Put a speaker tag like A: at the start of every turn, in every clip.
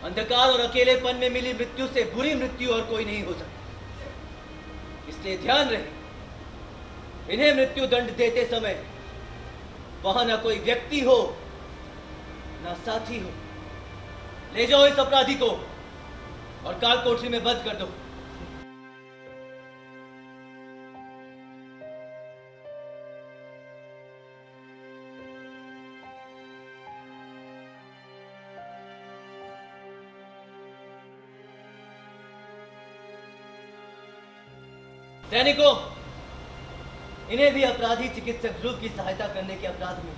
A: अंधकार और अकेलेपन में मिली मृत्यु से बुरी मृत्यु और कोई नहीं हो सकती। इसलिए ध्यान रहे, इन्हें मृत्यु दंड देते समय वहां ना कोई व्यक्ति हो ना साथी हो। ले जाओ इस अपराधी को और काल कोठरी में बंद कर दो। सैनिकों, इन्हें भी अपराधी चिकित्सक ध्रुव की सहायता करने के अपराध में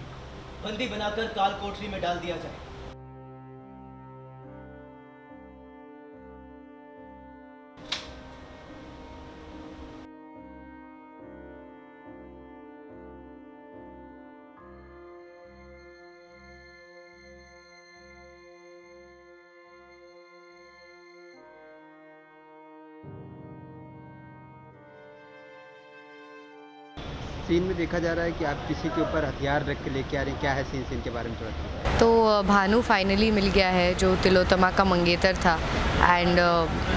A: बंदी बनाकर काल कोठरी में डाल दिया जाए।
B: सीन में देखा जा रहा है कि आप किसी के ऊपर हथियार रख के लेके आ रहे हैं, क्या है सीन के बारे में थोड़ा बताइए।
C: तो भानु फाइनली मिल गया है जो तिलोत्तमा का मंगेतर था, एंड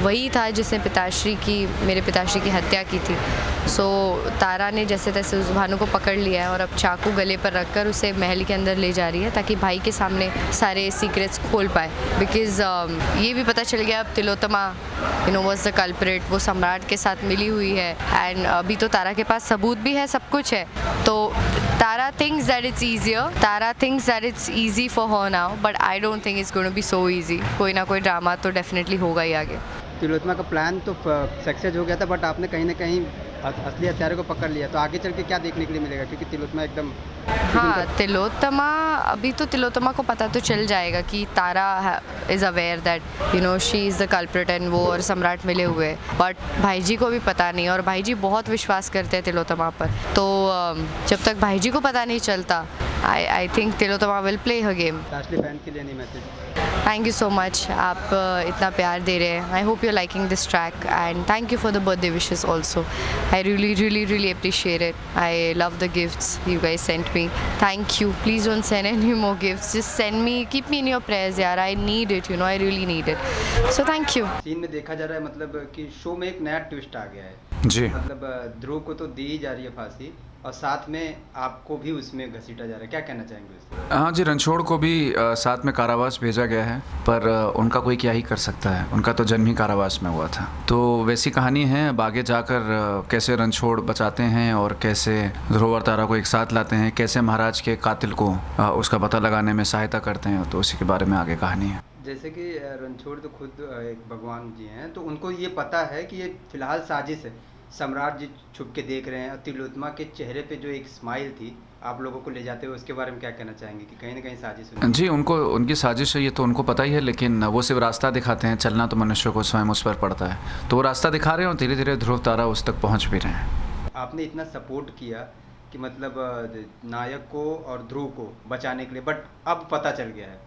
C: वही था जिसने मेरे पिताश्री की हत्या की थी। सो तारा ने जैसे तैसे उस भानु को पकड़ लिया है और अब चाकू गले पर रखकर उसे महल के अंदर ले जा रही है ताकि भाई के सामने सारे सीक्रेट्स खोल पाए। बिकॉज़ ये भी पता चल गया अब तिलोत्तमा वाज द कल्प्रिट, वो सम्राट के साथ मिली हुई है, एंड अभी तो तारा के पास सबूत भी है, सब कुछ है। तो तारा thinks that it's easier. Tara thinks that it's easy for her now, but I don't think it's going to be so easy. कोई ना कोई ड्रामा तो डेफिनेटली होगा ही आगे।
B: तिलोत्तमा का प्लान तो सक्सेस हो गया था, बट आपने कहीं ना कहीं असली हत्यारे को पकड़ लिया, तो आगे चल के क्या देखने के लिए मिलेगा? क्योंकि तिलोत्तमा एकदम
C: अभी तो तिलोत्तमा को पता तो चल जाएगा कि Tara is aware that she is the culprit and वो और सम्राट मिले हुए, बट भाईजी को भी पता नहीं, और भाईजी बहुत विश्वास करते हैं तिलोत्तमा पर। तो जब तक भाईजी को पता नहीं चलता, I think Tilottama will play her game.
B: Lastly fan के लिए नहीं message?
C: Thank you so much, आप इतना प्यार दे रहे हैं। I hope you are liking this track and thank you for the birthday wishes also. I really appreciate it. I love the gifts you guys sent me. Thank you. Please don't send any more gifts. Just send me, keep me in your prayers, यार. I need it, I really need it. So thank you.
B: Scene में देखा जा रहा है मतलब कि show में एक नया ट्विस्ट आ गया है
D: जी।
B: मतलब ध्रुव को तो दी ही जा रही है फांसी, और साथ में आपको भी उसमें घसीटा जा रहा है, क्या कहना चाहेंगे उससे?
D: हाँ जी, रणछोड़ को भी साथ में कारावास भेजा गया है, पर उनका कोई क्या ही कर सकता है, उनका तो जन्म ही कारावास में हुआ था। तो वैसी कहानी है, अब आगे जाकर कैसे रणछोड़ बचाते हैं और कैसे ध्रुव और तारा को एक साथ लाते हैं, कैसे महाराज के कातिल को उसका पता लगाने में सहायता करते हैं, तो उसी के बारे में आगे कहानी है।
B: जैसे कि रणछोड़ तो खुद एक भगवान जी हैं, तो उनको ये पता है कि ये फिलहाल साजिश है, सम्राट जी छुप के देख रहे हैं, और तिलोत्तमा के चेहरे पे जो एक स्माइल थी आप लोगों को ले जाते हुए, उसके बारे में क्या कहना चाहेंगे कि कहीं ना कहीं साजिश?
D: जी, उनकी साजिश है, ये तो उनको पता ही है, लेकिन वो सिर्फ रास्ता दिखाते हैं, चलना तो मनुष्य को स्वयं उस पर पड़ता है। तो वो रास्ता दिखा रहे हैं और धीरे धीरे ध्रुव तारा उस तक पहुँच भी रहे हैं।
B: आपने इतना सपोर्ट किया कि मतलब नायक को और ध्रुव को बचाने के लिए, बट अब पता चल गया है,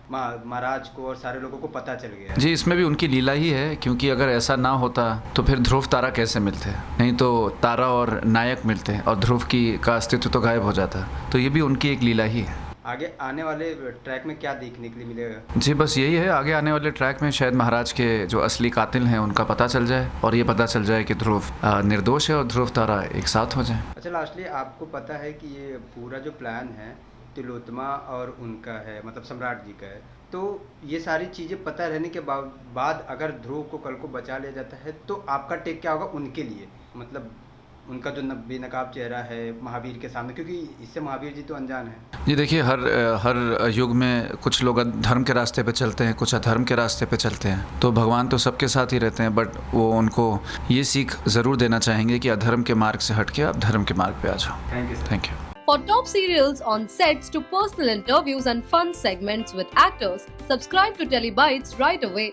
B: महाराज को और सारे लोगों को पता चल गया है।
D: जी, इसमें भी उनकी लीला ही है, क्योंकि अगर ऐसा ना होता तो फिर ध्रुव तारा कैसे मिलते? नहीं तो तारा और नायक मिलते और ध्रुव का अस्तित्व तो गायब हो जाता। तो ये भी उनकी एक लीला ही है।
B: आगे आने वाले ट्रैक में क्या देखने के लिए मिलेगा?
D: जी, बस यही है, आगे आने वाले ट्रैक में शायद महाराज के जो असली कातिल हैं उनका पता चल जाए, और ये पता चल जाए कि ध्रुव निर्दोष है और ध्रुव तारा एक साथ हो जाए।
B: अच्छा, लास्टली आपको पता है कि ये पूरा जो प्लान है तिलोत्तमा और उनका है, मतलब सम्राट जी का है, तो ये सारी चीज़ें पता रहने के बाद अगर ध्रुव को कल को बचा लिया जाता है, तो आपका टेक क्या होगा उनके लिए? मतलब उनका जो बेनकाब चेहरा है महावीर के सामने, क्योंकि इससे महावीर जी तो अनजान है।
D: जी देखिए, हर युग में कुछ लोग धर्म के रास्ते पे चलते हैं, कुछ अधर्म के रास्ते पे चलते हैं, तो भगवान तो सबके साथ ही रहते हैं, बट वो उनको ये सीख ज़रूर देना चाहेंगे कि अधर्म के मार्ग से हट के आप धर्म के मार्ग पे आ जाओ। Thank you.
E: For top serials on sets to personal interviews and fun segments with actors, subscribe to Telebytes right away.